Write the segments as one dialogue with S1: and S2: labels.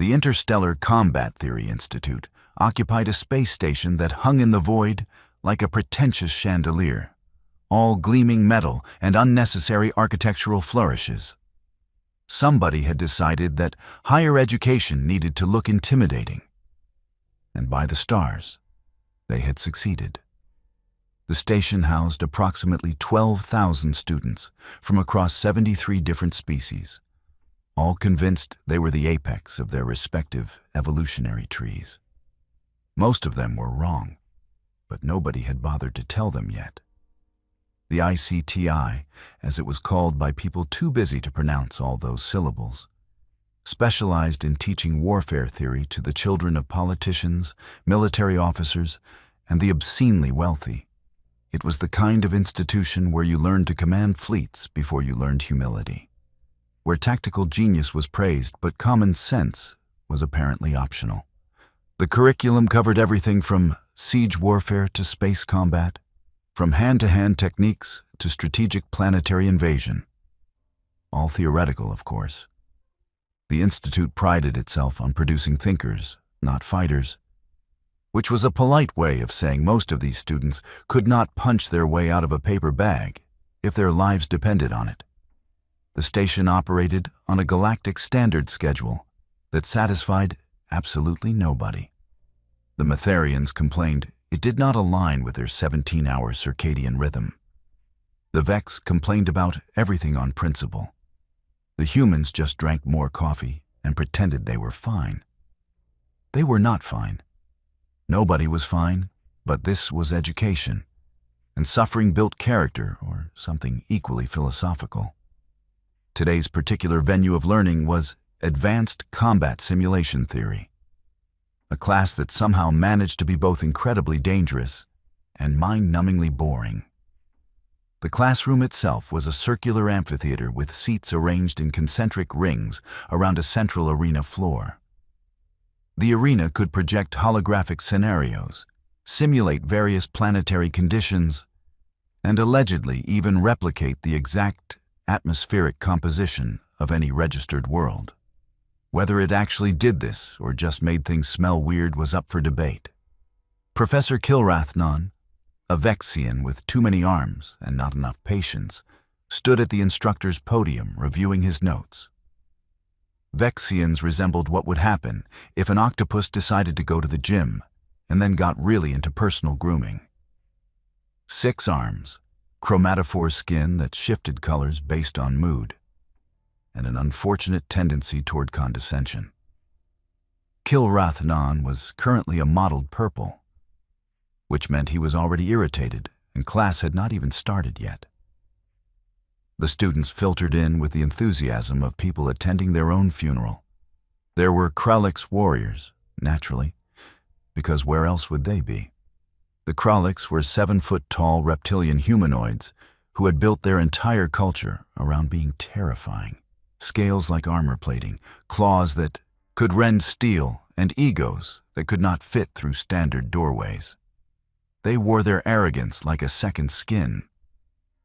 S1: The Interstellar Combat Theory Institute occupied a space station that hung in the void like a pretentious chandelier, all gleaming metal and unnecessary architectural flourishes. Somebody had decided that higher education needed to look intimidating. And by the stars, they had succeeded. The station housed approximately 12,000 students from across 73 different species, all convinced they were the apex of their respective evolutionary trees. Most of them were wrong, but nobody had bothered to tell them yet. The ICTI, as it was called by people too busy to pronounce all those syllables, specialized in teaching warfare theory to the children of politicians, military officers, and the obscenely wealthy. It was the kind of institution where you learned to command fleets before you learned humility, where tactical genius was praised but common sense was apparently optional. The curriculum covered everything from siege warfare to space combat, from hand-to-hand techniques to strategic planetary invasion. All theoretical, of course. The institute prided itself on producing thinkers, not fighters, which was a polite way of saying most of these students could not punch their way out of a paper bag if their lives depended on it. The station operated on a galactic standard schedule that satisfied absolutely nobody. The Metherians complained it did not align with their 17-hour circadian rhythm. The Vex complained about everything on principle. The humans just drank more coffee and pretended they were fine. They were not fine. Nobody was fine, but this was education, and suffering built character, or something equally philosophical. Today's particular venue of learning was Advanced Combat Simulation Theory, a class that somehow managed to be both incredibly dangerous and mind-numbingly boring. The classroom itself was a circular amphitheater with seats arranged in concentric rings around a central arena floor. The arena could project holographic scenarios, simulate various planetary conditions, and allegedly even replicate the exact atmospheric composition of any registered world. Whether it actually did this or just made things smell weird was up for debate. Professor Kilrathnon, a Vexian with too many arms and not enough patience, stood at the instructor's podium reviewing his notes. Vexians resembled what would happen if an octopus decided to go to the gym and then got really into personal grooming. 6 arms, chromatophore skin that shifted colors based on mood, and an unfortunate tendency toward condescension. Kilrathnon was currently a mottled purple, which meant he was already irritated and class had not even started yet. The students filtered in with the enthusiasm of people attending their own funeral. There were Kralix warriors, naturally, because where else would they be? The Kralix were 7-foot-tall reptilian humanoids who had built their entire culture around being terrifying. Scales like armor plating, claws that could rend steel, and egos that could not fit through standard doorways. They wore their arrogance like a second skin,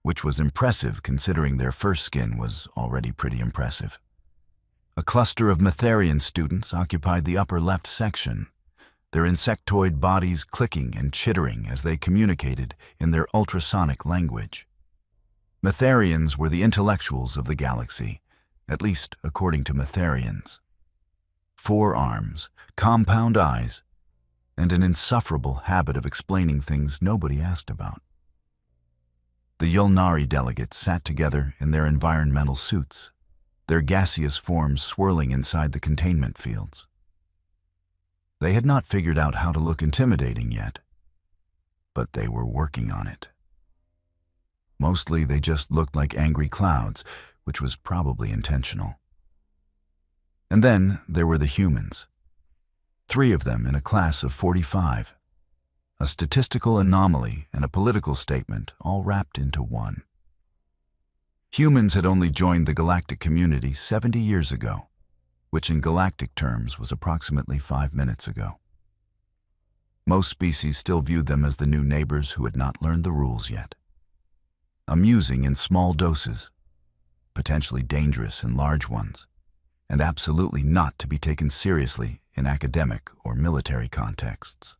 S1: which was impressive considering their first skin was already pretty impressive. A cluster of Metherian students occupied the upper left section, their insectoid bodies clicking and chittering as they communicated in their ultrasonic language. Metherians were the intellectuals of the galaxy, at least according to Metherians. 4 arms, compound eyes, and an insufferable habit of explaining things nobody asked about. The Yulnari delegates sat together in their environmental suits, their gaseous forms swirling inside the containment fields. They had not figured out how to look intimidating yet, but they were working on it. Mostly they just looked like angry clouds, which was probably intentional. And then there were the humans, 3 of them in a class of 45. A statistical anomaly and a political statement all wrapped into one. Humans had only joined the galactic community 70 years ago, which in galactic terms was approximately 5 minutes ago. Most species still viewed them as the new neighbors who had not learned the rules yet. Amusing in small doses, potentially dangerous in large ones. and absolutely not to be taken seriously in academic or military contexts.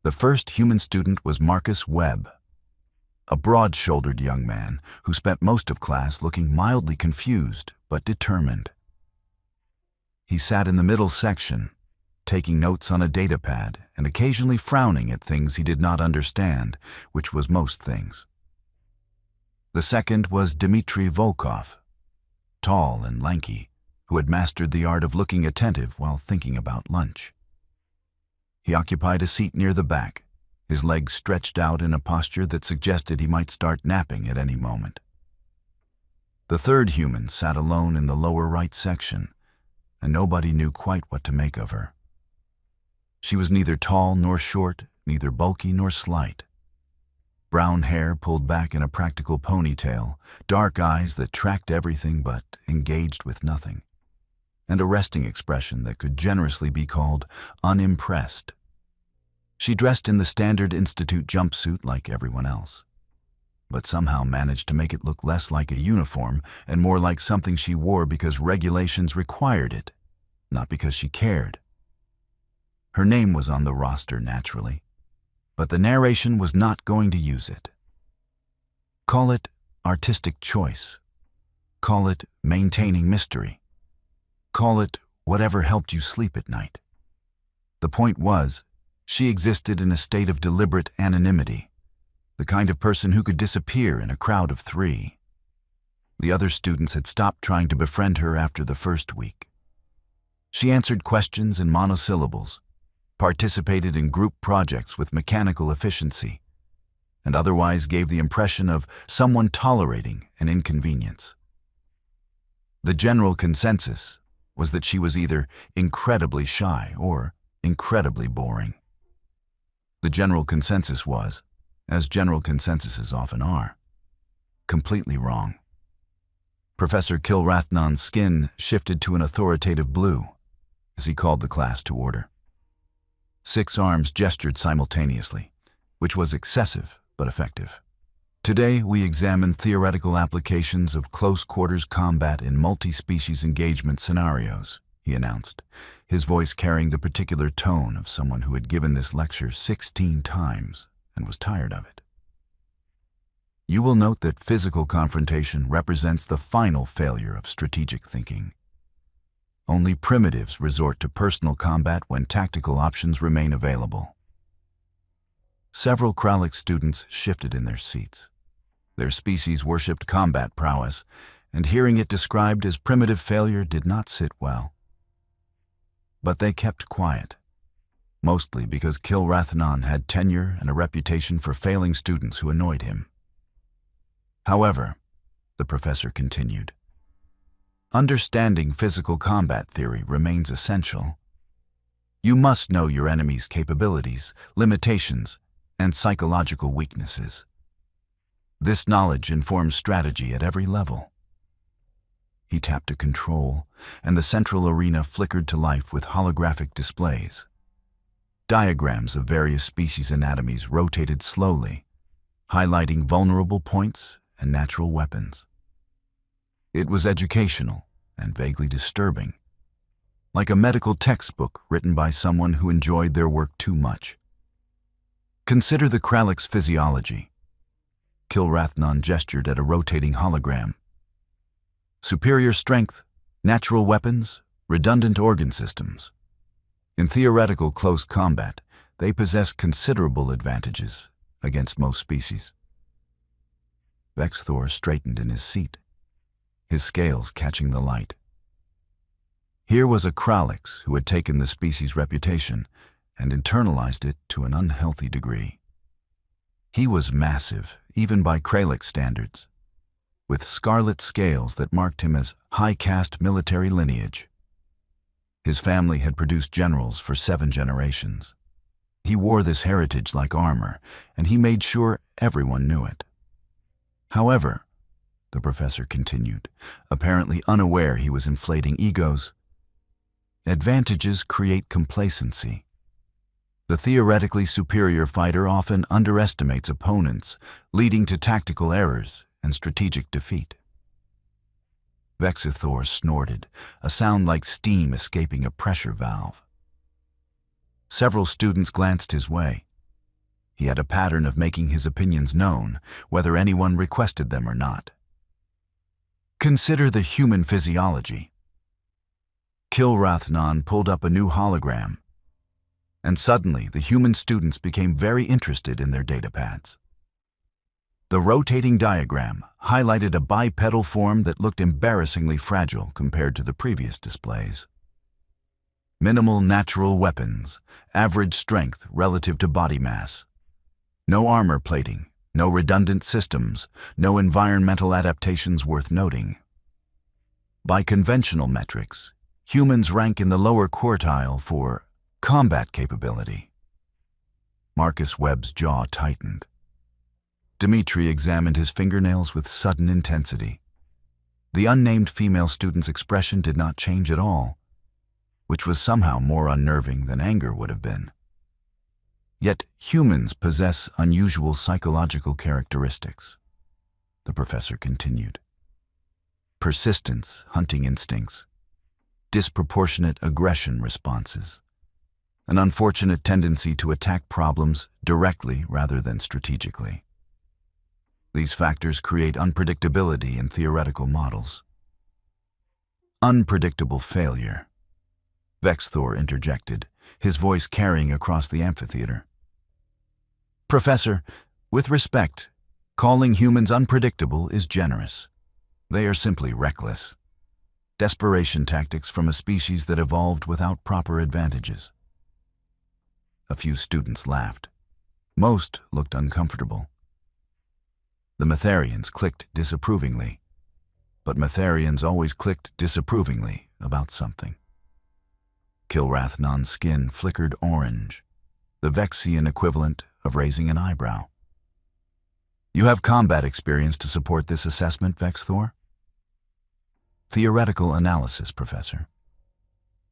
S1: The first human student was Marcus Webb, a broad-shouldered young man who spent most of class looking mildly confused but determined. He sat in the middle section, taking notes on a data pad and occasionally frowning at things he did not understand, which was most things. The second was Dmitry Volkov, tall and lanky, who had mastered the art of looking attentive while thinking about lunch. He occupied a seat near the back, his legs stretched out in a posture that suggested he might start napping at any moment. The third human sat alone in the lower right section, and nobody knew quite what to make of her. She was neither tall nor short, neither bulky nor slight. Brown hair pulled back in a practical ponytail, dark eyes that tracked everything but engaged with nothing, and a resting expression that could generously be called unimpressed. She dressed in the standard institute jumpsuit like everyone else, but somehow managed to make it look less like a uniform and more like something she wore because regulations required it, not because she cared. Her name was on the roster naturally, but the narration was not going to use it. Call it artistic choice. Call it maintaining mystery. Call it whatever helped you sleep at night. The point was, she existed in a state of deliberate anonymity, the kind of person who could disappear in a crowd of 3. The other students had stopped trying to befriend her after the first week. She answered questions in monosyllables, participated in group projects with mechanical efficiency, and otherwise gave the impression of someone tolerating an inconvenience. The general consensus was that she was either incredibly shy or incredibly boring. The general consensus was, as general consensuses often are, completely wrong. Professor Kilrathnon's skin shifted to an authoritative blue as he called the class to order. 6 arms gestured simultaneously, which was excessive but effective. Today, we examine theoretical applications of close-quarters combat in multi-species engagement scenarios, he announced, his voice carrying the particular tone of someone who had given this lecture 16 times and was tired of it. You will note that physical confrontation represents the final failure of strategic thinking. Only primitives resort to personal combat when tactical options remain available. Several Kralik students shifted in their seats. Their species worshipped combat prowess, and hearing it described as primitive failure did not sit well. But they kept quiet, mostly because Kilrathnon had tenure and a reputation for failing students who annoyed him. However, the professor continued, understanding physical combat theory remains essential. You must know your enemy's capabilities, limitations, and psychological weaknesses. This knowledge informs strategy at every level. He tapped a control, and the central arena flickered to life with holographic displays. Diagrams of various species' anatomies rotated slowly, highlighting vulnerable points and natural weapons. It was educational and vaguely disturbing, like a medical textbook written by someone who enjoyed their work too much. Consider the Kralik's physiology. Kilrathnon gestured at a rotating hologram. Superior strength, natural weapons, redundant organ systems. In theoretical close combat, they possess considerable advantages against most species. Vexthor straightened in his seat, his scales catching the light. Here was a Kralix who had taken the species' reputation and internalized it to an unhealthy degree. He was massive, even by Kralik standards, with scarlet scales that marked him as high-caste military lineage. His family had produced generals for 7 generations. He wore this heritage like armor, and he made sure everyone knew it. However, the professor continued, apparently unaware he was inflating egos, advantages create complacency. The theoretically superior fighter often underestimates opponents, leading to tactical errors and strategic defeat. Vexithor snorted, a sound like steam escaping a pressure valve. Several students glanced his way. He had a pattern of making his opinions known, whether anyone requested them or not. Consider the human physiology. Kilrathnon pulled up a new hologram, and suddenly the human students became very interested in their datapads. The rotating diagram highlighted a bipedal form that looked embarrassingly fragile compared to the previous displays. Minimal natural weapons, average strength relative to body mass. No armor plating, no redundant systems, no environmental adaptations worth noting. By conventional metrics, humans rank in the lower quartile for combat capability. Marcus Webb's jaw tightened. Dmitri examined his fingernails with sudden intensity. The unnamed female student's expression did not change at all, which was somehow more unnerving than anger would have been. Yet humans possess unusual psychological characteristics, the professor continued. Persistence, hunting instincts, disproportionate aggression responses, an unfortunate tendency to attack problems directly rather than strategically. These factors create unpredictability in theoretical models. Unpredictable failure, Vexithor interjected, his voice carrying across the amphitheater. Professor, with respect, calling humans unpredictable is generous. They are simply reckless. Desperation tactics from a species that evolved without proper advantages. A few students laughed. Most looked uncomfortable. The Metharians clicked disapprovingly, but Metharians always clicked disapprovingly about something. Kilrathnon's skin flickered orange, the Vexian equivalent of raising an eyebrow. You have combat experience to support this assessment, Vexithor? Theoretical analysis, Professor.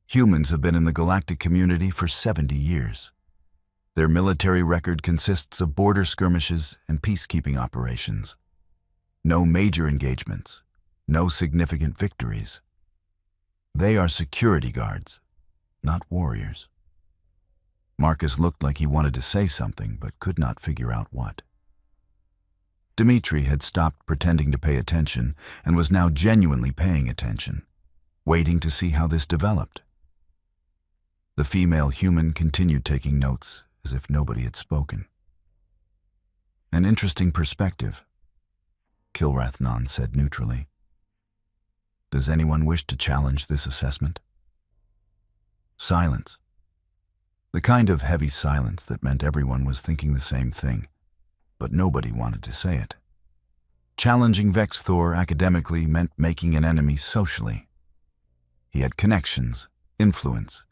S1: Humans have been in the galactic community for 70 years. Their military record consists of border skirmishes and peacekeeping operations. No major engagements, no significant victories. They are security guards, not warriors. Marcus looked like he wanted to say something, but could not figure out what. Dmitri had stopped pretending to pay attention and was now genuinely paying attention, waiting to see how this developed. The female human continued taking notes as if nobody had spoken. An interesting perspective, Kilrathnon said neutrally. Does anyone wish to challenge this assessment? Silence. The kind of heavy silence that meant everyone was thinking the same thing, but nobody wanted to say it. Challenging Vexithor academically meant making an enemy socially. He had connections, influence,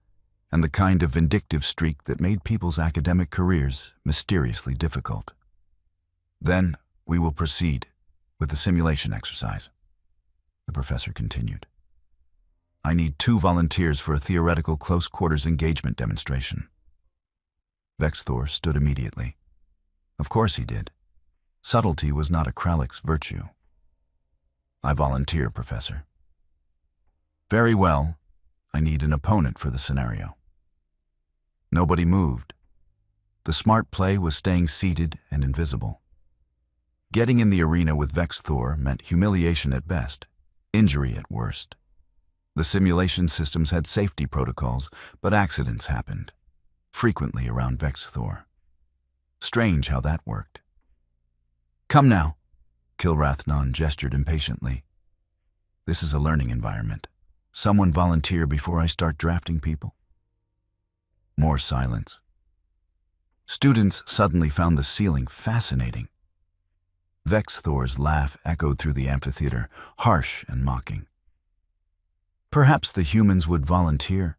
S1: and the kind of vindictive streak that made people's academic careers mysteriously difficult. Then we will proceed with the simulation exercise, the professor continued. I need 2 volunteers for a theoretical close-quarters engagement demonstration. Vexithor stood immediately. Of course he did. Subtlety was not a Krallick's virtue. I volunteer, Professor. Very well. I need an opponent for the scenario. Nobody moved. The smart play was staying seated and invisible. Getting in the arena with Vexithor meant humiliation at best, injury at worst. The simulation systems had safety protocols, but accidents happened, frequently around Vexithor. Strange how that worked. Come now, Kilrathnon gestured impatiently. This is a learning environment. Someone volunteer before I start drafting people. More silence. Students suddenly found the ceiling fascinating. Vexithor's laugh echoed through the amphitheater, harsh and mocking. Perhaps the humans would volunteer.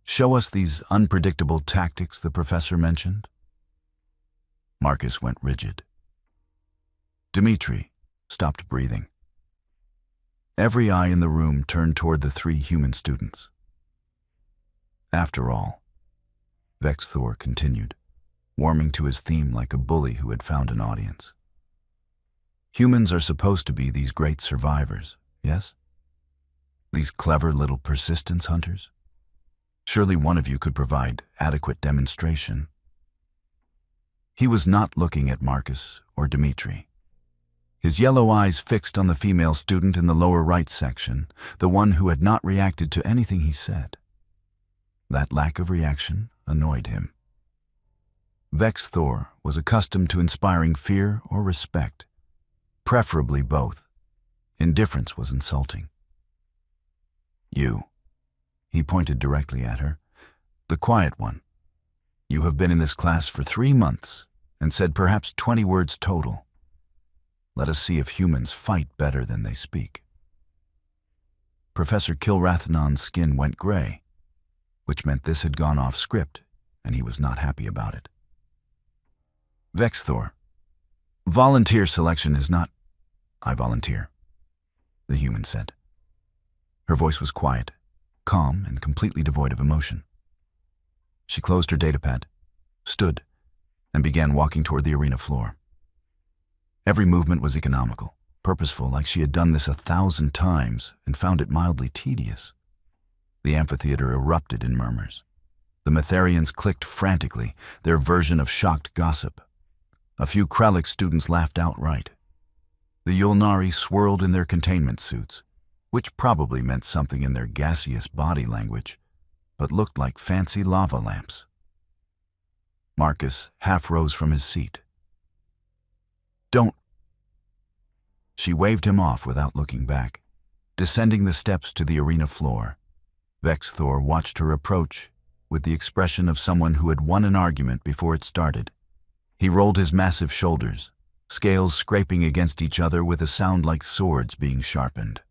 S1: Show us these unpredictable tactics the professor mentioned. Marcus went rigid. Dmitri stopped breathing. Every eye in the room turned toward the 3 human students. After all, Vexithor continued, warming to his theme like a bully who had found an audience. Humans are supposed to be these great survivors, yes? These clever little persistence hunters? Surely one of you could provide adequate demonstration. He was not looking at Marcus or Dmitri. His yellow eyes fixed on the female student in the lower right section, the one who had not reacted to anything he said. That lack of reaction annoyed him. Vex Thor was accustomed to inspiring fear or respect, preferably both. Indifference was insulting. You. He pointed directly at her. The quiet one. You have been in this class for 3 months and said perhaps 20 words total. Let us see if humans fight better than they speak. Professor Kilrathnon's skin went gray, which meant this had gone off script, and he was not happy about it. Vex Thor. Volunteer selection is not... I volunteer, the human said. Her voice was quiet, calm, and completely devoid of emotion. She closed her datapad, stood, and began walking toward the arena floor. Every movement was economical, purposeful, like she had done this 1,000 times and found it mildly tedious. The amphitheater erupted in murmurs. The Metharians clicked frantically, their version of shocked gossip. A few Kralik students laughed outright. The Yulnari swirled in their containment suits, which probably meant something in their gaseous body language, but looked like fancy lava lamps. Marcus half rose from his seat. Don't. She waved him off without looking back. Descending the steps to the arena floor, Vex Thor watched her approach with the expression of someone who had won an argument before it started. He rolled his massive shoulders, scales scraping against each other with a sound like swords being sharpened.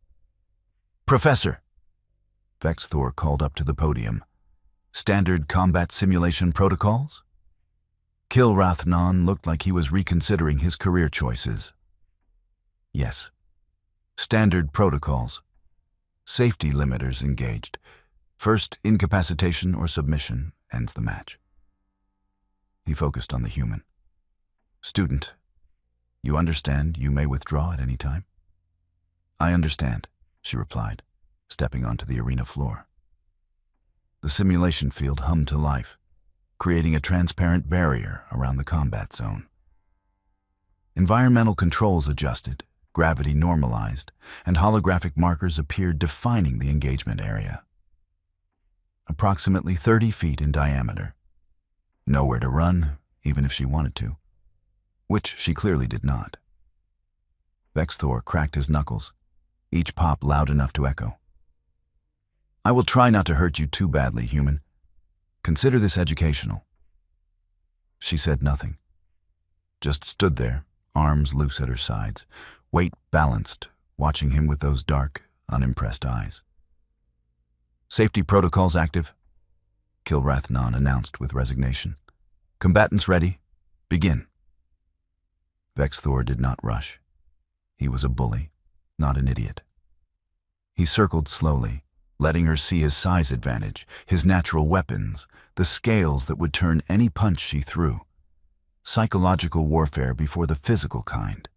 S1: Professor, Vex Thor called up to the podium. Standard combat simulation protocols? Kilrathnon looked like he was reconsidering his career choices. Yes. Standard protocols. Safety limiters engaged. First, incapacitation or submission ends the match. He focused on the human. Student, you understand you may withdraw at any time? I understand, she replied, stepping onto the arena floor. The simulation field hummed to life, creating a transparent barrier around the combat zone. Environmental controls adjusted, gravity normalized, and holographic markers appeared defining the engagement area. Approximately 30 feet in diameter. Nowhere to run, even if she wanted to, which she clearly did not. Vex Thor cracked his knuckles, each pop loud enough to echo. I will try not to hurt you too badly, human. Consider this educational. She said nothing, just stood there, arms loose at her sides, weight balanced, watching him with those dark, unimpressed eyes. Safety protocols active, Kilrathnon announced with resignation. Combatants ready. Begin. Vex Thor did not rush. He was a bully, not an idiot. He circled slowly, letting her see his size advantage, his natural weapons, the scales that would turn any punch she threw. Psychological warfare before the physical kind.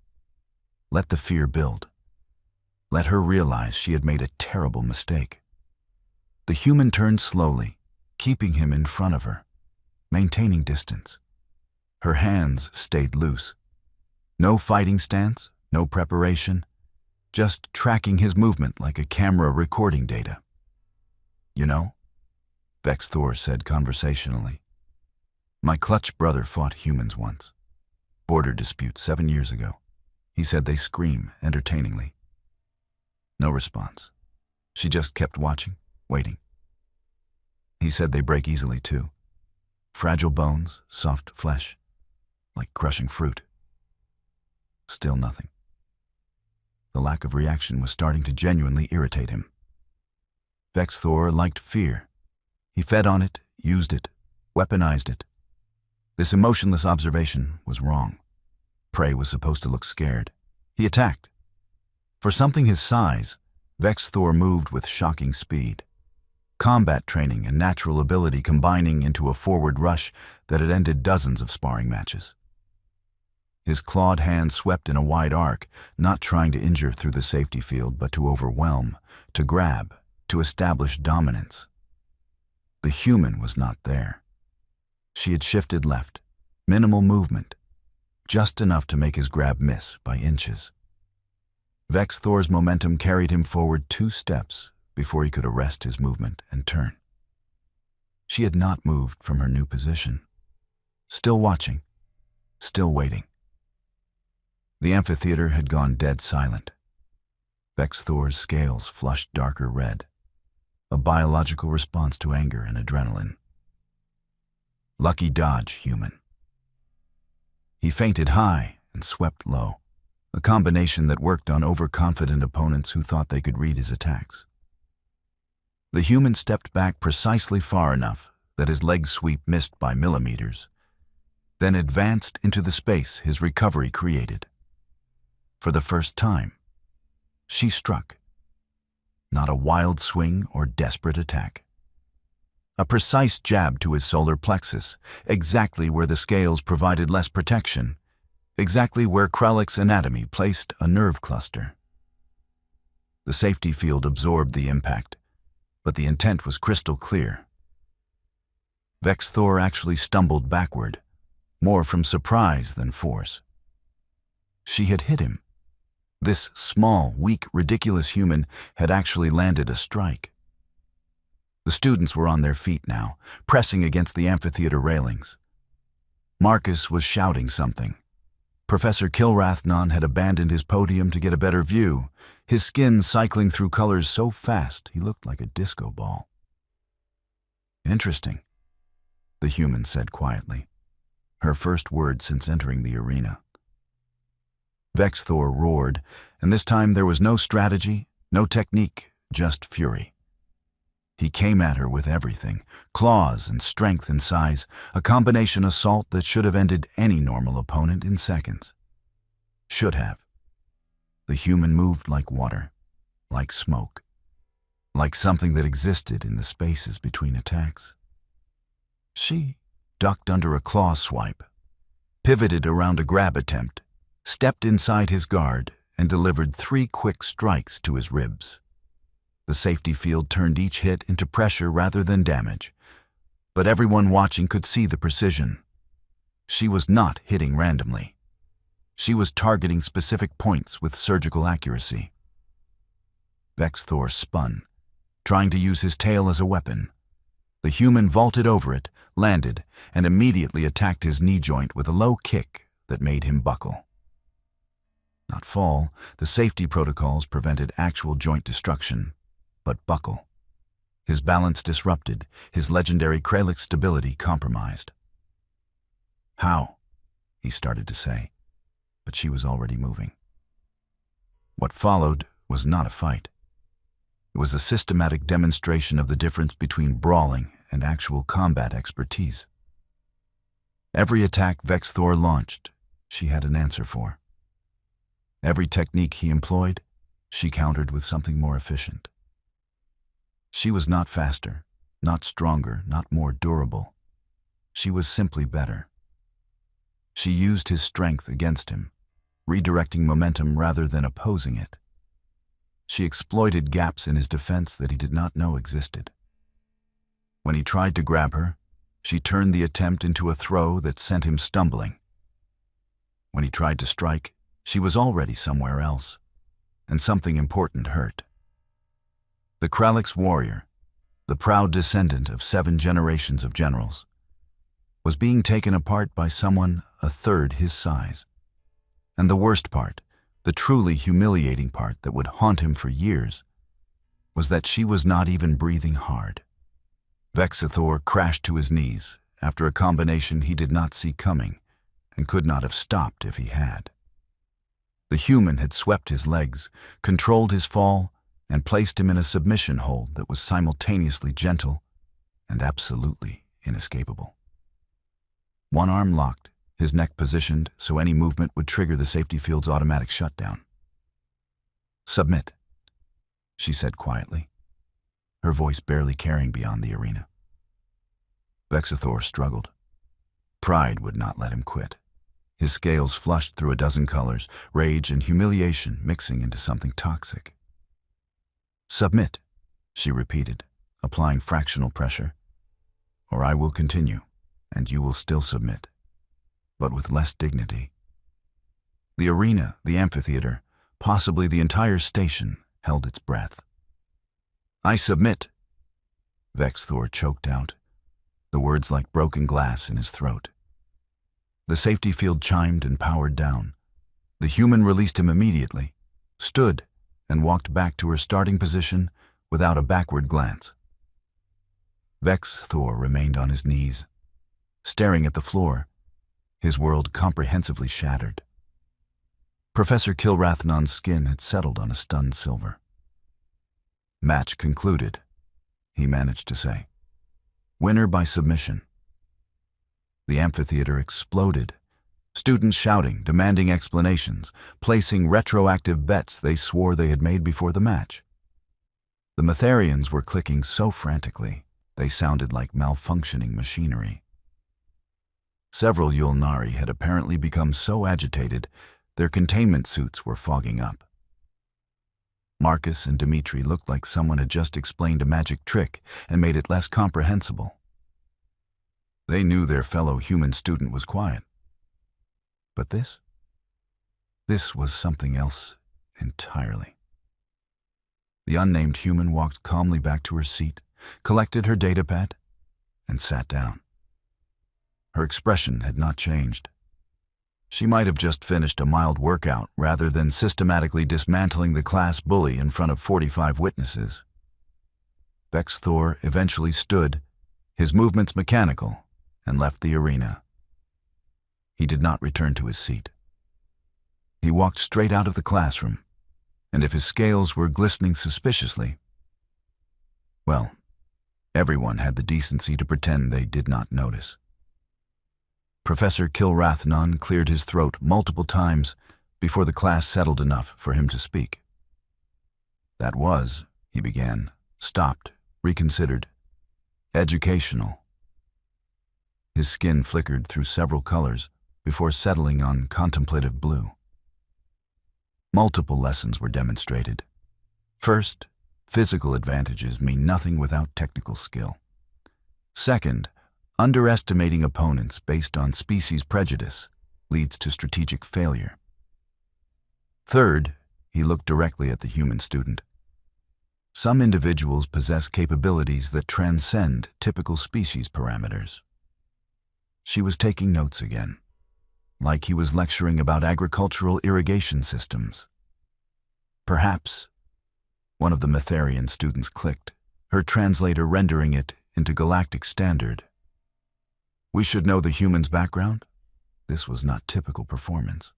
S1: Let the fear build. Let her realize she had made a terrible mistake. The human turned slowly, keeping him in front of her, maintaining distance. Her hands stayed loose. No fighting stance, no preparation, just tracking his movement like a camera recording data. You know, Vex Thor said conversationally, my clutch brother fought humans once. Border dispute 7 years ago. He said they scream entertainingly. No response. She just kept watching, waiting. He said they break easily too. Fragile bones, soft flesh, like crushing fruit. Still nothing. The lack of reaction was starting to genuinely irritate him. Vex Thor liked fear. He fed on it, used it, weaponized it. This emotionless observation was wrong. Prey was supposed to look scared. He attacked. For something his size, Vex Thor moved with shocking speed. Combat training and natural ability combining into a forward rush that had ended dozens of sparring matches. His clawed hand swept in a wide arc, not trying to injure through the safety field, but to overwhelm, to grab, to establish dominance. The human was not there. She had shifted left, minimal movement, just enough to make his grab miss by inches. Vex Thor's momentum carried him forward 2 steps before he could arrest his movement and turn. She had not moved from her new position, still watching, still waiting. The amphitheater had gone dead silent. Vex Thor's scales flushed darker red, a biological response to anger and adrenaline. Lucky dodge, human. He feinted high and swept low, a combination that worked on overconfident opponents who thought they could read his attacks. The human stepped back precisely far enough that his leg sweep missed by millimeters, then advanced into the space his recovery created. For the first time, she struck. Not a wild swing or desperate attack. A precise jab to his solar plexus, exactly where the scales provided less protection, exactly where Krellick's anatomy placed a nerve cluster. The safety field absorbed the impact, but the intent was crystal clear. Vex Thor actually stumbled backward, more from surprise than force. She had hit him. This small, weak, ridiculous human had actually landed a strike. The students were on their feet now, pressing against the amphitheater railings. Marcus was shouting something. Professor Kilrathnon had abandoned his podium to get a better view, his skin cycling through colors so fast he looked like a disco ball. "Interesting," the human said quietly, her first word since entering the arena. Vex Thor roared, and this time there was no strategy, no technique, just fury. He came at her with everything, claws and strength and size, a combination assault that should have ended any normal opponent in seconds. Should have. The human moved like water, like smoke, like something that existed in the spaces between attacks. She ducked under a claw swipe, pivoted around a grab attempt, stepped inside his guard, and delivered 3 quick strikes to his ribs. The safety field turned each hit into pressure rather than damage, but everyone watching could see the precision. She was not hitting randomly. She was targeting specific points with surgical accuracy. Vex Thor spun, trying to use his tail as a weapon. The human vaulted over it, landed, and immediately attacked his knee joint with a low kick that made him buckle. Not fall, the safety protocols prevented actual joint destruction, but buckle. His balance disrupted, his legendary Krellick stability compromised. "How?" he started to say, but she was already moving. What followed was not a fight. It was a systematic demonstration of the difference between brawling and actual combat expertise. Every attack Vex Thor launched, she had an answer for. Every technique he employed, she countered with something more efficient. She was not faster, not stronger, not more durable. She was simply better. She used his strength against him, redirecting momentum rather than opposing it. She exploited gaps in his defense that he did not know existed. When he tried to grab her, she turned the attempt into a throw that sent him stumbling. When he tried to strike, she was already somewhere else, and something important hurt. The Krellick's warrior, the proud descendant of 7 generations of generals, was being taken apart by someone a third his size. And the worst part, the truly humiliating part that would haunt him for years, was that she was not even breathing hard. Vex Thor crashed to his knees after a combination he did not see coming and could not have stopped if he had. The human had swept his legs, controlled his fall, and placed him in a submission hold that was simultaneously gentle and absolutely inescapable. One arm locked, his neck positioned so any movement would trigger the safety field's automatic shutdown. "Submit," she said quietly, her voice barely carrying beyond the arena. Vex Thor struggled. Pride would not let him quit. His scales flushed through a dozen colors, rage and humiliation mixing into something toxic. "Submit," she repeated, applying fractional pressure. Or I will continue, and you will still submit, but with less dignity. The arena, the amphitheater, possibly the entire station, held its breath. I submit, Vex Thor choked out, the words like broken glass in his throat. The safety field chimed and powered down. The human released him immediately, stood, and walked back to her starting position without a backward glance. Vex Thor remained on his knees, staring at the floor, his world comprehensively shattered. Professor Kilrathnon's skin had settled on a stunned silver. Match concluded, he managed to say. Winner by submission. The amphitheater exploded, students shouting, demanding explanations, placing retroactive bets they swore they had made before the match. The Metharians were clicking so frantically, they sounded like malfunctioning machinery. Several Yulnari had apparently become so agitated, their containment suits were fogging up. Marcus and Dimitri looked like someone had just explained a magic trick and made it less comprehensible. They knew their fellow human student was quiet. But this was something else entirely. The unnamed human walked calmly back to her seat, collected her datapad, and sat down. Her expression had not changed. She might have just finished a mild workout rather than systematically dismantling the class bully in front of 45 witnesses. Vex Thor eventually stood, his movements mechanical, and left the arena. He did not return to his seat. He walked straight out of the classroom, and if his scales were glistening suspiciously, well, everyone had the decency to pretend they did not notice. Professor Kilrathnon cleared his throat multiple times before the class settled enough for him to speak. That was, he began, stopped, reconsidered, educational. His skin flickered through several colors before settling on contemplative blue. Multiple lessons were demonstrated. First, physical advantages mean nothing without technical skill. Second, underestimating opponents based on species prejudice leads to strategic failure. Third, he looked directly at the human student. Some individuals possess capabilities that transcend typical species parameters. She was taking notes again, like he was lecturing about agricultural irrigation systems. Perhaps, one of the Metharian students clicked, her translator rendering it into galactic standard. We should know the human's background? This was not typical performance.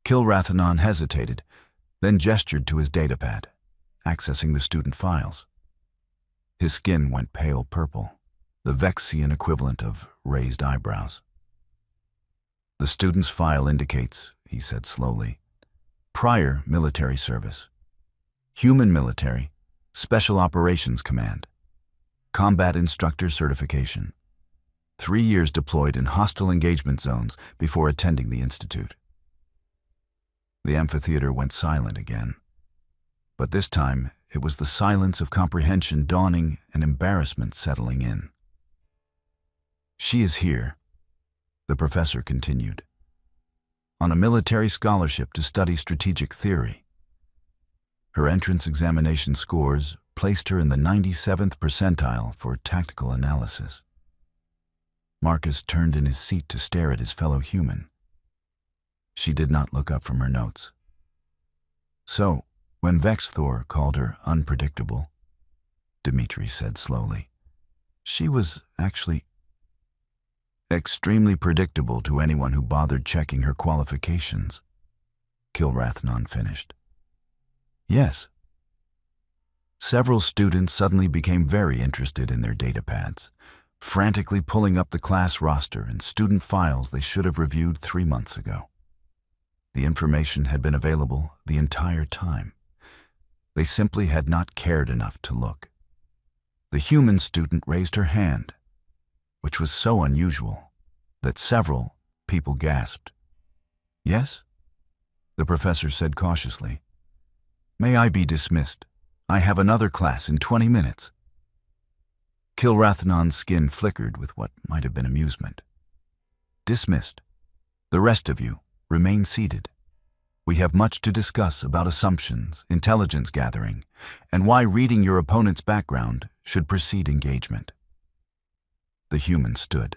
S1: Kilrathnon hesitated, then gestured to his datapad, accessing the student files. His skin went pale purple, the Vexian equivalent of raised eyebrows. The student's file indicates, he said slowly, prior military service, human military, Special Operations Command, combat instructor certification, 3 years deployed in hostile engagement zones before attending the institute. The amphitheater went silent again, but this time it was the silence of comprehension dawning and embarrassment settling in. She is here, the professor continued, on a military scholarship to study strategic theory. Her entrance examination scores placed her in the 97th percentile for tactical analysis. Marcus turned in his seat to stare at his fellow human. She did not look up from her notes. So, when Vex Thor called her unpredictable, Dimitri said slowly, she was actually extremely predictable to anyone who bothered checking her qualifications, Kilrathnon finished. Yes. Several students suddenly became very interested in their datapads, frantically pulling up the class roster and student files they should have reviewed 3 months ago. The information had been available the entire time. They simply had not cared enough to look. The human student raised her hand, which was so unusual that several people gasped. Yes? The professor said cautiously. May I be dismissed? I have another class in 20 minutes. Kilrathanon's skin flickered with what might have been amusement. Dismissed. The rest of you, remain seated. We have much to discuss about assumptions, intelligence gathering, and why reading your opponent's background should precede engagement. The human stood,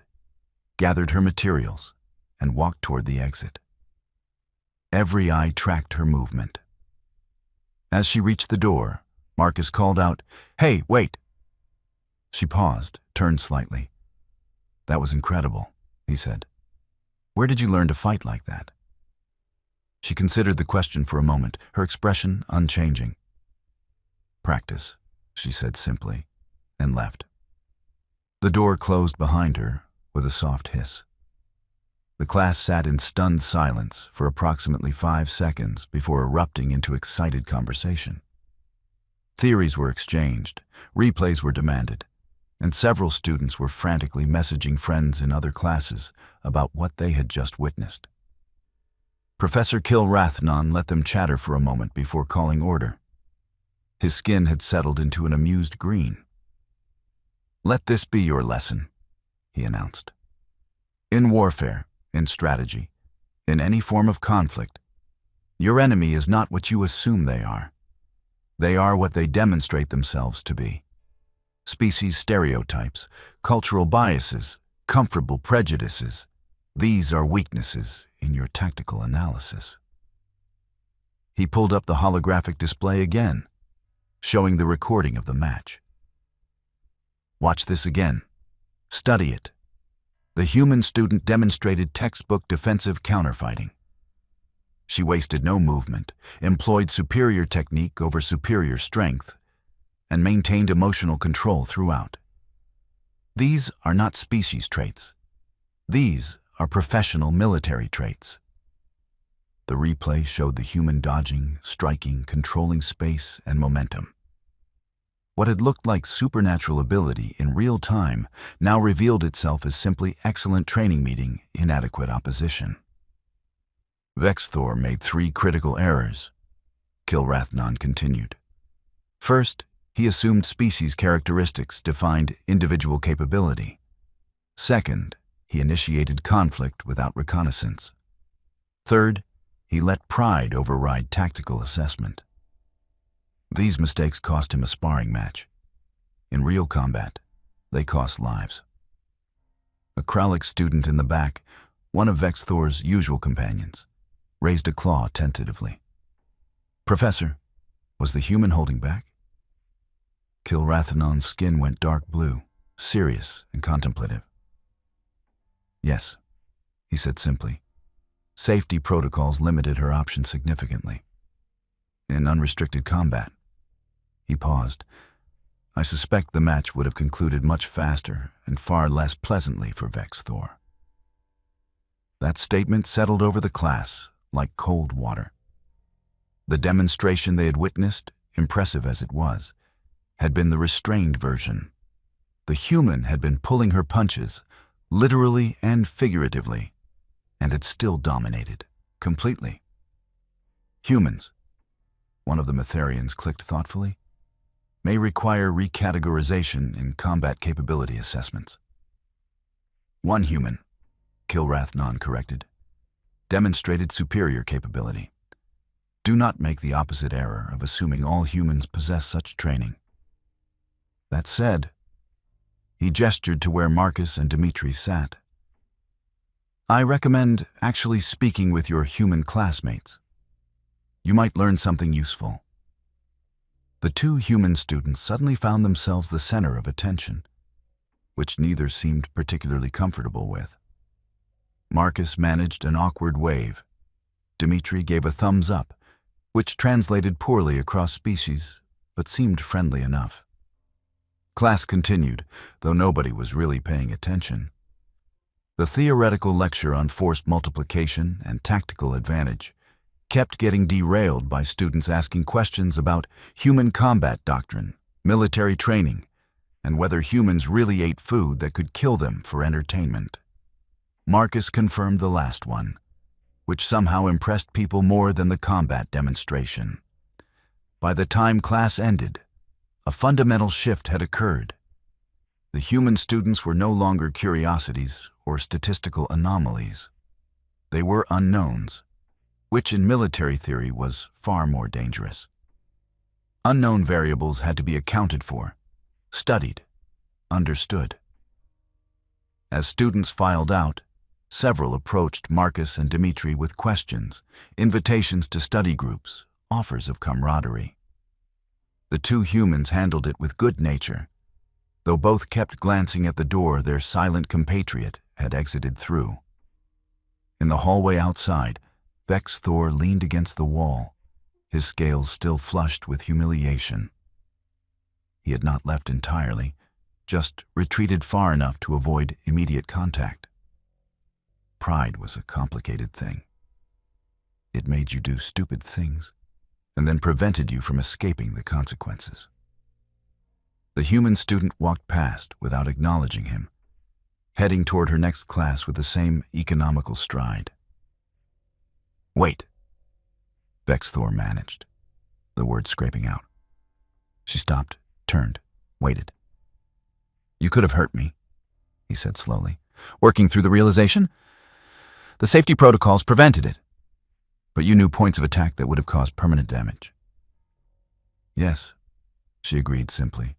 S1: gathered her materials, and walked toward the exit. Every eye tracked her movement. As she reached the door, Marcus called out, "Hey, wait!" She paused, turned slightly. "That was incredible," he said. "Where did you learn to fight like that?" She considered the question for a moment, her expression unchanging. "Practice," she said simply, and left. The door closed behind her with a soft hiss. The class sat in stunned silence for approximately 5 seconds before erupting into excited conversation. Theories were exchanged, replays were demanded, and several students were frantically messaging friends in other classes about what they had just witnessed. Professor Kilrathanon let them chatter for a moment before calling order. His skin had settled into an amused green. "Let this be your lesson," he announced. "In warfare, in strategy, in any form of conflict, your enemy is not what you assume they are. They are what they demonstrate themselves to be. Species stereotypes, cultural biases, comfortable prejudices, these are weaknesses in your tactical analysis." He pulled up the holographic display again, showing the recording of the match. "Watch this again. Study it. The human student demonstrated textbook defensive counterfighting. She wasted no movement, employed superior technique over superior strength, and maintained emotional control throughout. These are not species traits. These are professional military traits." The replay showed the human dodging, striking, controlling space and momentum. What had looked like supernatural ability in real time now revealed itself as simply excellent training meeting inadequate opposition. "Vexthor made 3 critical errors," Kilrathanon continued. "First, he assumed species characteristics defined individual capability. Second, he initiated conflict without reconnaissance. Third, he let pride override tactical assessment. These mistakes cost him a sparring match. In real combat, they cost lives." A Kralik student in the back, one of Vexthor's usual companions, raised a claw tentatively. "Professor, was the human holding back?" Kilrathanon's skin went dark blue, serious and contemplative. "Yes," he said simply. Safety protocols limited her options significantly. "In unrestricted combat." He paused. "I suspect the match would have concluded much faster and far less pleasantly for Vexthor." That statement settled over the class like cold water. The demonstration they had witnessed, impressive as it was, had been the restrained version. The human had been pulling her punches, literally and figuratively, and had still dominated, completely. "Humans," one of the Metherians clicked thoughtfully, "may require recategorization in combat capability assessments." "One human," Kilrathanon corrected, "demonstrated superior capability. Do not make the opposite error of assuming all humans possess such training." That said, he gestured to where Marcus and Dmitri sat. "I recommend actually speaking with your human classmates. You might learn something useful." The 2 human students suddenly found themselves the center of attention, which neither seemed particularly comfortable with. Marcus managed an awkward wave. Dmitri gave a thumbs up, which translated poorly across species, but seemed friendly enough. Class continued, though nobody was really paying attention. The theoretical lecture on forced multiplication and tactical advantage kept getting derailed by students asking questions about human combat doctrine, military training, and whether humans really ate food that could kill them for entertainment. Marcus confirmed the last one, which somehow impressed people more than the combat demonstration. By the time class ended, A fundamental shift had occurred. The human students were no longer curiosities or statistical anomalies. They were unknowns, which in military theory was far more dangerous. Unknown variables had to be accounted for, studied, understood. As students filed out, several approached Marcus and Dmitri with questions, invitations to study groups, offers of camaraderie. The two humans handled it with good nature, though both kept glancing at the door their silent compatriot had exited through. In the hallway outside, Vex Thor leaned against the wall, his scales still flushed with humiliation. He had not left entirely, just retreated far enough to avoid immediate contact. Pride was a complicated thing. It made you do stupid things, and then prevented you from escaping the consequences. The human student walked past without acknowledging him, heading toward her next class with the same economical stride. "Wait," Vex Thor managed, the words scraping out. She stopped, turned, waited. "You could have hurt me," he said slowly, working through the realization. "The safety protocols prevented it, but you knew points of attack that would have caused permanent damage." "Yes," she agreed simply.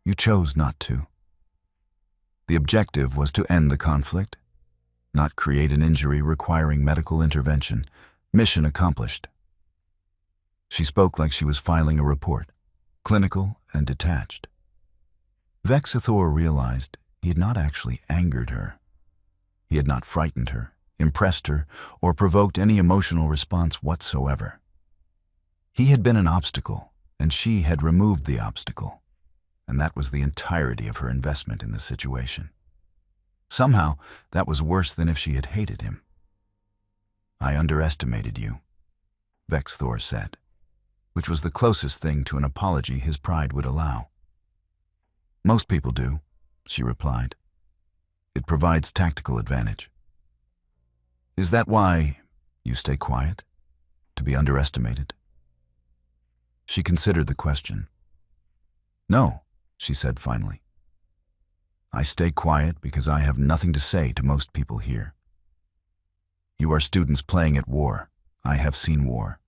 S1: "You chose not to." The objective was to end the conflict, not create an injury requiring medical intervention. Mission accomplished. She spoke like she was filing a report, clinical and detached. Vex Thor realized he had not actually angered her. He had not frightened her, impressed her, or provoked any emotional response whatsoever. He had been an obstacle, and she had removed the obstacle, and that was the entirety of her investment in the situation. Somehow, that was worse than if she had hated him. "I underestimated you," Vex Thor said, which was the closest thing to an apology his pride would allow. "Most people do," she replied. "It provides tactical advantage." "Is that why you stay quiet? To be underestimated?" She considered the question. "No," she said finally. "I stay quiet because I have nothing to say to most people here. You are students playing at war. I have seen war.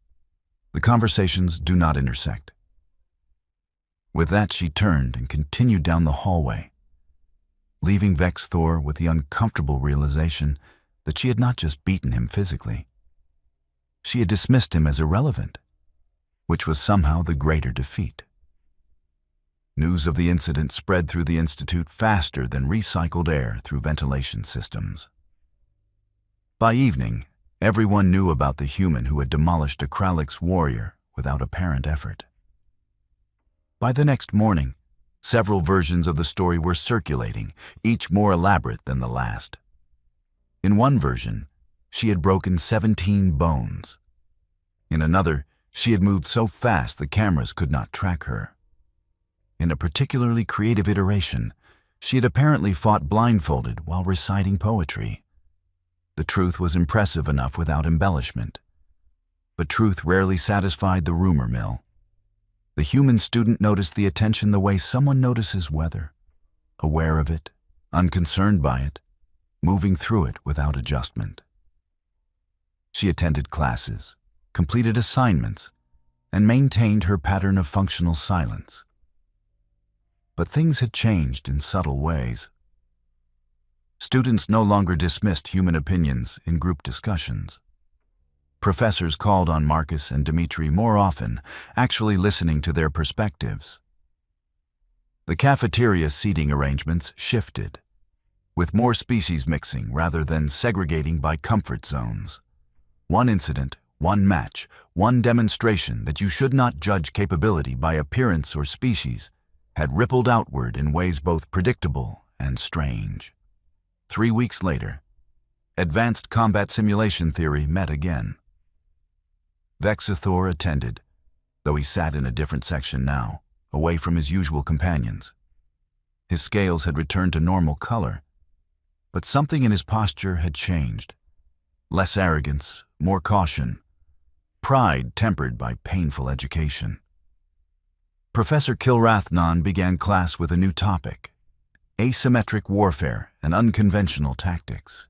S1: The conversations do not intersect." With that, she turned and continued down the hallway, leaving Vex Thor with the uncomfortable realization that she had not just beaten him physically. She had dismissed him as irrelevant, which was somehow the greater defeat. News of the incident spread through the institute faster than recycled air through ventilation systems. By evening, everyone knew about the human who had demolished a Kralix warrior without apparent effort. By the next morning, several versions of the story were circulating, each more elaborate than the last. In one version, she had broken 17 bones. In another, she had moved so fast the cameras could not track her. In a particularly creative iteration, she had apparently fought blindfolded while reciting poetry. The truth was impressive enough without embellishment. But truth rarely satisfied the rumor mill. The human student noticed the attention the way someone notices weather, aware of it, unconcerned by it, moving through it without adjustment. She attended classes, completed assignments, and maintained her pattern of functional silence. But things had changed in subtle ways. Students no longer dismissed human opinions in group discussions. Professors called on Marcus and Dmitri more often, actually listening to their perspectives. The cafeteria seating arrangements shifted, with more species mixing rather than segregating by comfort zones. One incident, one match, one demonstration that you should not judge capability by appearance or species had rippled outward in ways both predictable and strange. 3 weeks later, advanced combat simulation theory met again. Vex Thor attended, though he sat in a different section now, away from his usual companions. His scales had returned to normal color, but something in his posture had changed. Less arrogance, more caution, pride tempered by painful education. Professor Kilrathnon began class with a new topic: asymmetric warfare and unconventional tactics.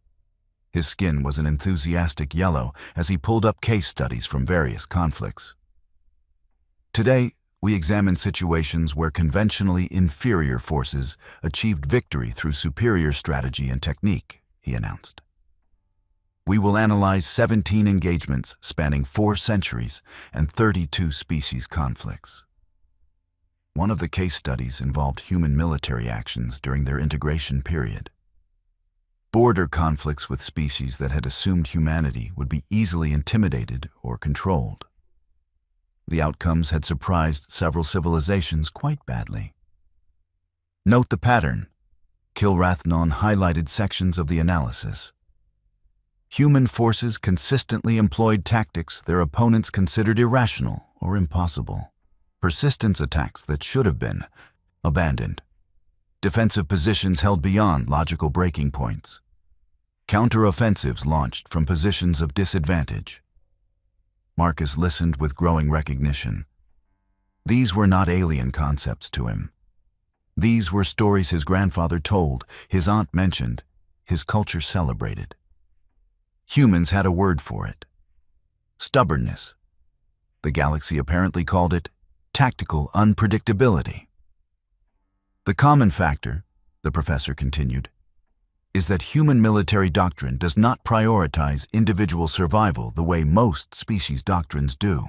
S1: His skin was an enthusiastic yellow as he pulled up case studies from various conflicts. Today, we examine situations where conventionally inferior forces achieved victory through superior strategy and technique, he announced. We will analyze 17 engagements spanning 4 centuries and 32 species conflicts. One of the case studies involved human military actions during their integration period. Border conflicts with species that had assumed humanity would be easily intimidated or controlled. The outcomes had surprised several civilizations quite badly. Note the pattern. Kilrathnon highlighted sections of the analysis. Human forces consistently employed tactics their opponents considered irrational or impossible. Persistence attacks that should have been abandoned. Defensive positions held beyond logical breaking points. Counter-offensives launched from positions of disadvantage. Marcus listened with growing recognition. These were not alien concepts to him. These were stories his grandfather told, his aunt mentioned, his culture celebrated. Humans had a word for it: stubbornness. The galaxy apparently called it tactical unpredictability. The common factor, the professor continued, is that human military doctrine does not prioritize individual survival the way most species doctrines do.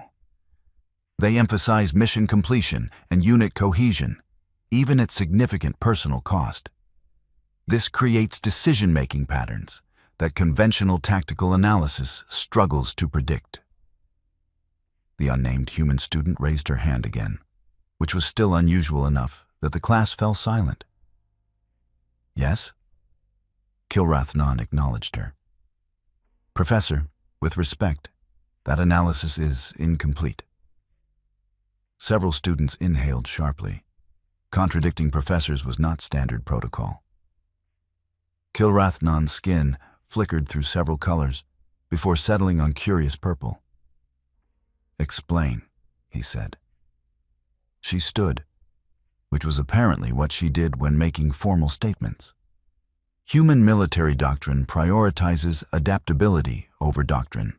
S1: They emphasize mission completion and unit cohesion, even at significant personal cost. This creates decision-making patterns that conventional tactical analysis struggles to predict. The unnamed human student raised her hand again, which was still unusual enough that the class fell silent. Yes? Kilrathnon acknowledged her. Professor, with respect, that analysis is incomplete. Several students inhaled sharply. Contradicting professors was not standard protocol. Kilrathnon's skin flickered through several colors before settling on curious purple. Explain, he said. She stood, which was apparently what she did when making formal statements. Human military doctrine prioritizes adaptability over doctrine.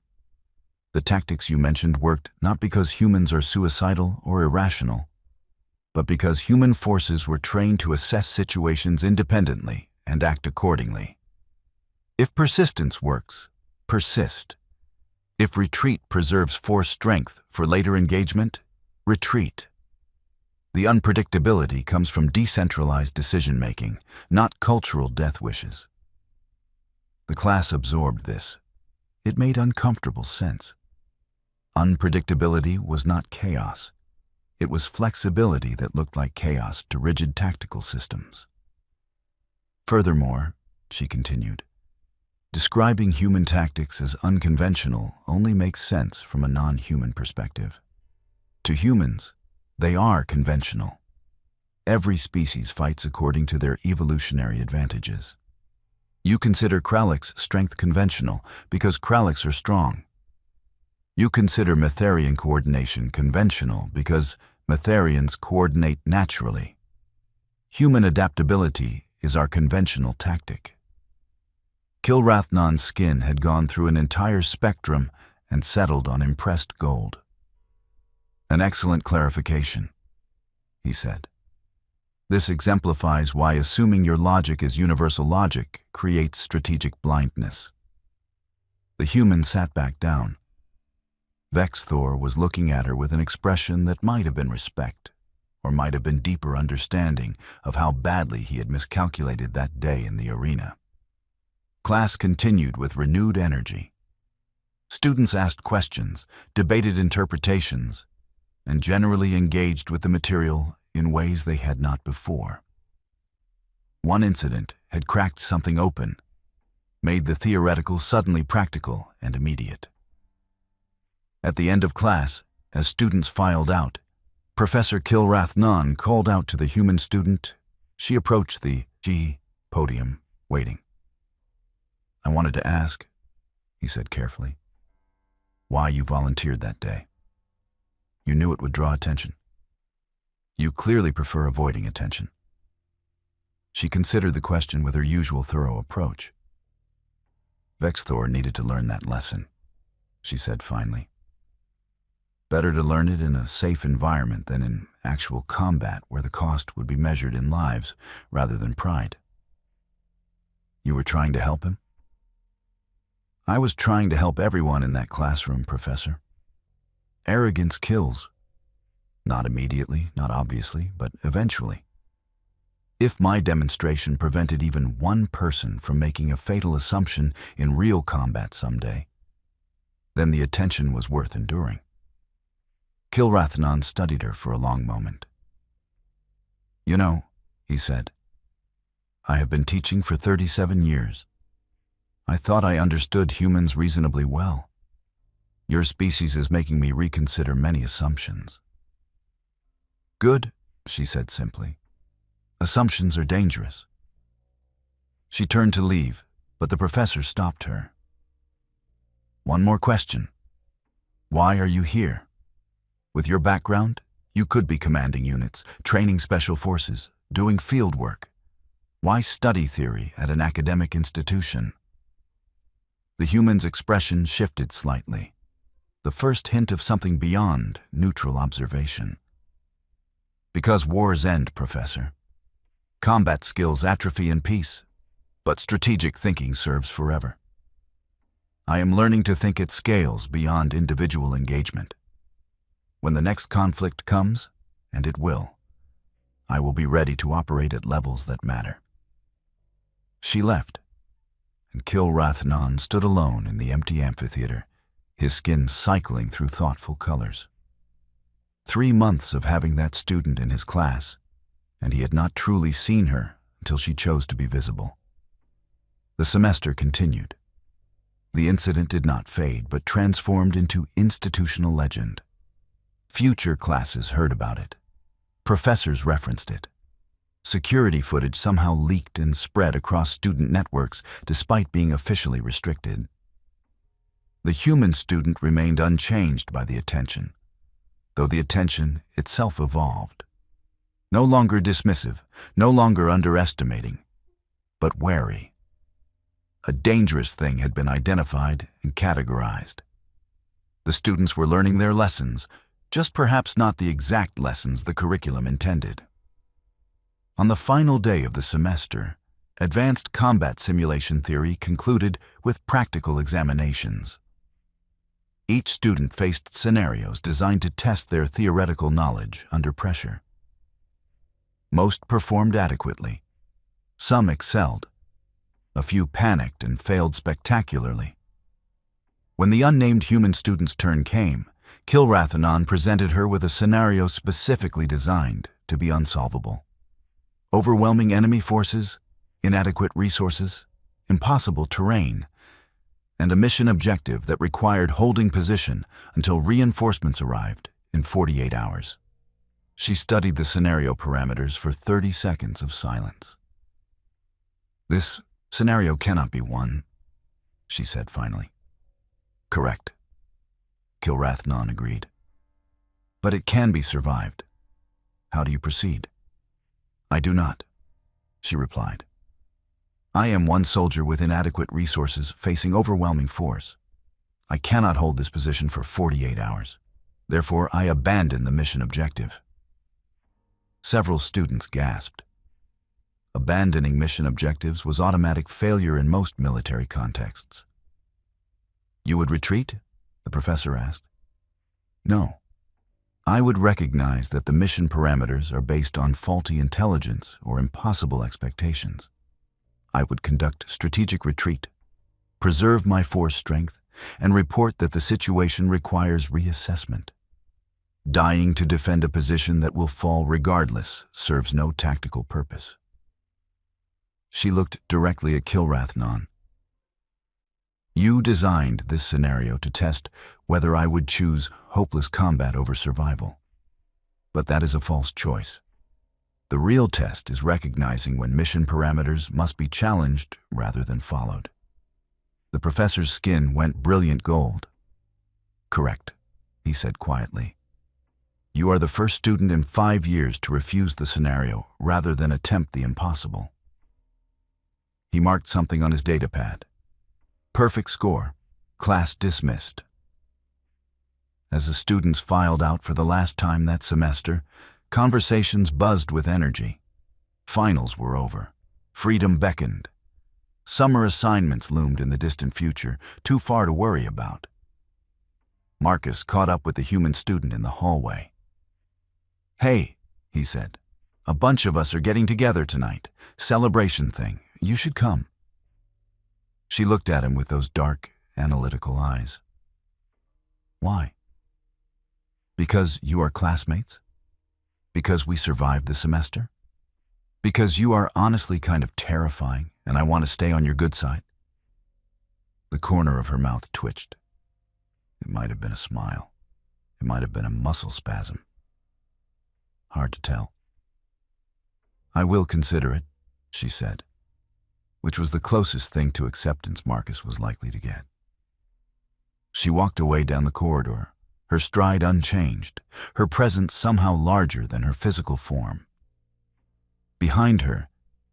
S1: The tactics you mentioned worked not because humans are suicidal or irrational, but because human forces were trained to assess situations independently and act accordingly. If persistence works, persist. If retreat preserves force strength for later engagement, retreat. The unpredictability comes from decentralized decision-making, not cultural death wishes. The class absorbed this. It made uncomfortable sense. Unpredictability was not chaos. It was flexibility that looked like chaos to rigid tactical systems. Furthermore, she continued, describing human tactics as unconventional only makes sense from a non-human perspective. To humans, they are conventional. Every species fights according to their evolutionary advantages. You consider Krallick's strength conventional because Krallicks are strong. You consider Metherian coordination conventional because Metherians coordinate naturally. Human adaptability is our conventional tactic. Kilrathnon's skin had gone through an entire spectrum and settled on impressed gold. An excellent clarification, he said. This exemplifies why assuming your logic is universal logic creates strategic blindness. The human sat back down. Vexthor was looking at her with an expression that might have been respect, or might have been deeper understanding of how badly he had miscalculated that day in the arena. Class continued with renewed energy. Students asked questions, debated interpretations, and generally engaged with the material in ways they had not before. One incident had cracked something open, made the theoretical suddenly practical and immediate. At the end of class, as students filed out, Professor Kilrathnon called out to the human student. She approached the podium, waiting. I wanted to ask, he said carefully, why you volunteered that day. You knew it would draw attention. You clearly prefer avoiding attention. She considered the question with her usual thorough approach. Vexthor needed to learn that lesson, she said finally. Better to learn it in a safe environment than in actual combat where the cost would be measured in lives rather than pride. You were trying to help him? I was trying to help everyone in that classroom, Professor. Arrogance kills. Not immediately, not obviously, but eventually. If my demonstration prevented even one person from making a fatal assumption in real combat someday, then the attention was worth enduring. Kilrathnon studied her for a long moment. You know, he said, I have been teaching for 37 years. I thought I understood humans reasonably well. Your species is making me reconsider many assumptions. Good, she said simply. Assumptions are dangerous. She turned to leave, but the professor stopped her. One more question. Why are you here? With your background, you could be commanding units, training special forces, doing field work. Why study theory at an academic institution? The human's expression shifted slightly, the first hint of something beyond neutral observation. Because wars end, Professor. Combat skills atrophy in peace, but strategic thinking serves forever. I am learning to think at scales beyond individual engagement. When the next conflict comes, and it will, I will be ready to operate at levels that matter. She left, and Kilrathnon stood alone in the empty amphitheater, his skin cycling through thoughtful colors. 3 months of having that student in his class, and he had not truly seen her until she chose to be visible. The semester continued. The incident did not fade, but transformed into institutional legend. Future classes heard about it. Professors referenced it. Security footage somehow leaked and spread across student networks despite being officially restricted. The human student remained unchanged by the attention, though the attention itself evolved. No longer dismissive, no longer underestimating, but wary. A dangerous thing had been identified and categorized. The students were learning their lessons, just perhaps not the exact lessons the curriculum intended. On the final day of the semester, advanced combat simulation theory concluded with practical examinations. Each student faced scenarios designed to test their theoretical knowledge under pressure. Most performed adequately. Some excelled. A few panicked and failed spectacularly. When the unnamed human student's turn came, Kilrathnon presented her with a scenario specifically designed to be unsolvable. Overwhelming enemy forces, inadequate resources, impossible terrain, and a mission objective that required holding position until reinforcements arrived in 48 hours. She studied the scenario parameters for 30 seconds of silence. This scenario cannot be won, she said finally. Correct, Kilrathnon agreed. But it can be survived. How do you proceed? I do not, she replied. I am one soldier with inadequate resources facing overwhelming force. I cannot hold this position for 48 hours. Therefore, I abandon the mission objective. Several students gasped. Abandoning mission objectives was automatic failure in most military contexts. You would retreat? The professor asked. No. I would recognize that the mission parameters are based on faulty intelligence or impossible expectations. I would conduct strategic retreat, preserve my force strength, and report that the situation requires reassessment. Dying to defend a position that will fall regardless serves no tactical purpose. She looked directly at Kilrathnon. You designed this scenario to test whether I would choose hopeless combat over survival. But that is a false choice. The real test is recognizing when mission parameters must be challenged rather than followed. The professor's skin went brilliant gold. Correct, he said quietly. You are the first student in 5 years to refuse the scenario rather than attempt the impossible. He marked something on his datapad. Perfect score. Class dismissed. As the students filed out for the last time that semester, conversations buzzed with energy. Finals were over. Freedom beckoned. Summer assignments loomed in the distant future, too far to worry about. Marcus caught up with the human student in the hallway. "Hey," he said, "a bunch of us are getting together tonight. Celebration thing. You should come." She looked at him with those dark, analytical eyes. "Why?" "Because you are classmates? Because we survived the semester? Because you are honestly kind of terrifying and I want to stay on your good side?" The corner of her mouth twitched. It might have been a smile. It might have been a muscle spasm. Hard to tell. "I will consider it," she said, which was the closest thing to acceptance Marcus was likely to get. She walked away down the corridor, her stride unchanged, her presence somehow larger than her physical form. Behind her,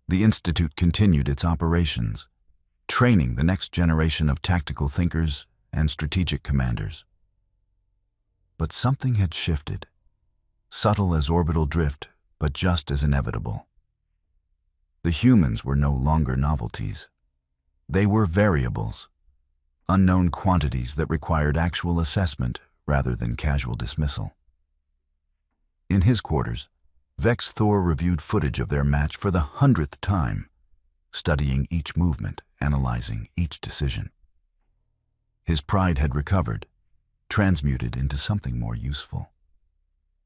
S1: the Institute continued its operations, training the next generation of tactical thinkers and strategic commanders. But something had shifted, subtle as orbital drift, but just as inevitable. The humans were no longer novelties. They were variables, unknown quantities that required actual assessment rather than casual dismissal. In his quarters, Vex Thor reviewed footage of their match for the 100th time, studying each movement, analyzing each decision. His pride had recovered, transmuted into something more useful.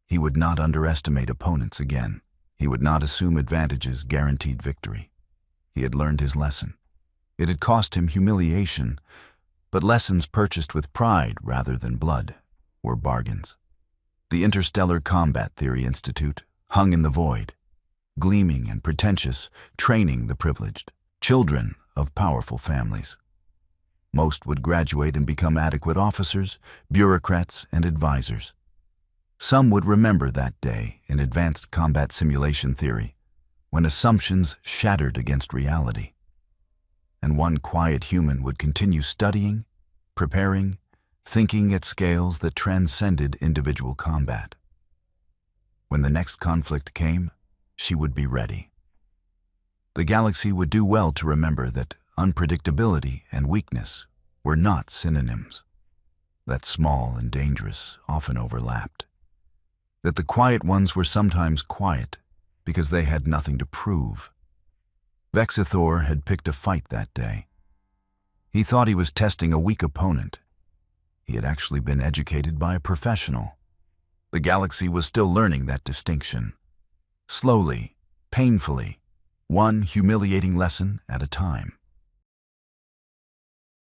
S1: He would not underestimate opponents again. He would not assume advantages guaranteed victory. He had learned his lesson. It had cost him humiliation, but lessons purchased with pride rather than blood were bargains. The Interstellar Combat Theory Institute hung in the void, gleaming and pretentious, training the privileged, children of powerful families. Most would graduate and become adequate officers, bureaucrats, and advisors. Some would remember that day in advanced combat simulation theory, when assumptions shattered against reality. And one quiet human would continue studying, preparing, thinking at scales that transcended individual combat. When the next conflict came, she would be ready. The galaxy would do well to remember that unpredictability and weakness were not synonyms, that small and dangerous often overlapped, that the quiet ones were sometimes quiet because they had nothing to prove. Vexithor had picked a fight that day. He thought he was testing a weak opponent. He had actually been educated by a professional. The galaxy was still learning that distinction. Slowly, painfully, one humiliating lesson at a time.